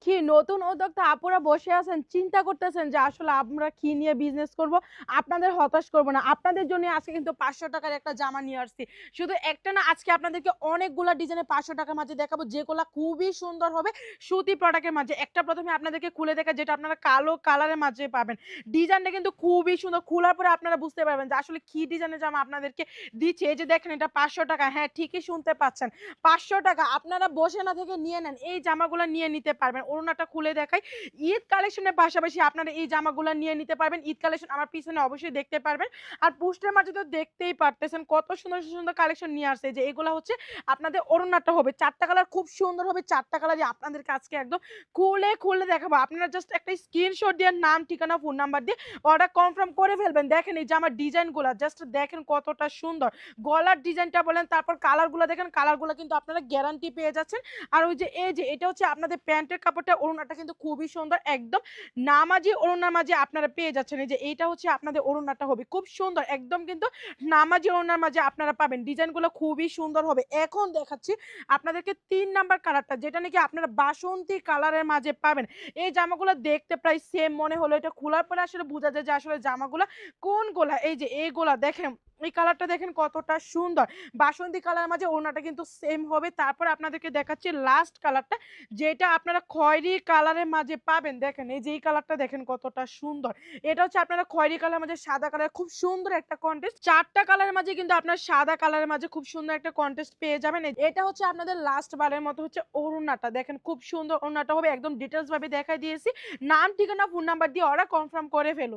কি নতুন উদ্যোক্তা আপুরা বসে আছেন, চিন্তা করতেছেন যে আসলে আমরা কি নিয়ে বিজনেস করব। আপনাদের হতাশ করব না। আপনাদের জন্য আজকে কিন্তু ৳৫০০ র একটা জামা নিয়ে আসছি। শুধু একটা না, আজকে আপনাদেরকে অনেকগুলা ডিজাইনে ৳৫০০ মাঝে দেখাবো, যেগুলা খুবই সুন্দর হবে সুতি প্রোডাক্টের মাঝে। একটা ১ম এ আপনাদেরকে খুলে দেখাই, যেটা আপনারা কালো কালারের মাঝে পাবেন। ডিজাইনটা কিন্তু খুবই সুন্দর। খোলার পরে আপনারা বুঝতে পারবেন যে আসলে কি ডিজাইনের জামা আপনাদেরকে দিচ্ছি। এই যে দেখেন, এটা ৳৫০০। হ্যাঁ, ঠিকই শুনতে পাচ্ছেন। ৳৫০০ আপনারা বসে না থেকে নিয়ে নেন। এই জামাগুলা নিয়ে নিতে পারবেন। ওড়নাটা খুলে দেখাই। ঈদ কালেকশনের পাশাপাশি আপনারা এই জামাগুলা নিয়ে নিতে পারবেন। ঈদ কালেকশন আমার পিছনে অবশ্যই দেখতে পারবেন। আর পোস্টের মাঝে তো দেখতেই পারতেছেন কত সুন্দর, সুন্দর কালেকশন নিয়ে আসছে। যে এগুলা হচ্ছে আপনাদের ওড়নাটা হবে। ৪ টা কালার খুব সুন্দর হবে। ৪ টা কালারই আপনাদেরকে আজকে একদম খুলে দেখাবো। আপনারা জাস্ট একটা স্ক্রিনশট দিয়ে নাম, ঠিকানা, ফোন নাম্বার দিয়ে অর্ডার কনফার্ম করে ফেলবেন। দেখেন এই জামার ডিজাইনগুলা জাস্ট দেখেন কতটা সুন্দর। গলার ডিজাইনটা বলেন, তারপর কালারগুলা দেখেন, কালারগুলা কিন্তু আপনারা গ্যারান্টি পেয়ে যাচ্ছেন। আর ওই যে এই যে এটা হচ্ছে আপনাদের প্যান্টের কাপড়টা, ওড়নাটা কিন্তু খুবই সুন্দর। একদম নামাজি ওড়নার মাঝে আপনারা পেয়ে যাচ্ছেন। এই যে এইটা হচ্ছে আপনাদের ওড়নাটা হবে খুব সুন্দর। একদম কিন্তু নামাজি ওড়নার মাঝে আপনারা পাবেন। ডিজাইনগুলো খুবই সুন্দর হবে। এখন দেখাচ্ছি আপনাদেরকে ৩ নাম্বার কালারটা, যেটা নাকি আপনারা বাসন্তী কালারের মাঝে পাবেন। এই জামাগুলো দেখতে প্রায় সেম মনে হলো, এটা খোলার পরে আসলে বোঝা যায় যে আসলে জামাগুলা কোনগুলা। এই যে এইগুলা দেখেন, এই কালারটা দেখেন কতটা সুন্দর। বাসন্তী কালারের মাঝে ওড়নাটা কিন্তু সেম হবে। তারপর আপনাদেরকে দেখাচ্ছি লাস্ট কালারটা, যেটা আপনারা খয়েরি কালারের মাঝে পাবেন। দেখেন এই যে এই কালারটা দেখেন কতটা সুন্দর। এটা হচ্ছে আপনারা খয়েরি কালারের মাঝে সাদা কালার, খুব সুন্দর একটা কন্ট্রাস্ট। ৪ টা কালারের মাঝে কিন্তু আপনার সাদা কালারের মাঝে খুব সুন্দর একটা কন্ট্রাস্ট পেয়ে যাবেন। এটা হচ্ছে আপনাদের লাস্ট বারের মতো হচ্ছে ওড়নাটা। দেখেন খুব সুন্দর ওড়নাটা হবে। একদম ডিটেইলস ভাবে দেখাই দিয়েছি। নাম, ঠিকানা, ফোন নাম্বার দিয়ে অর্ডার কনফার্ম করে ফেলুন।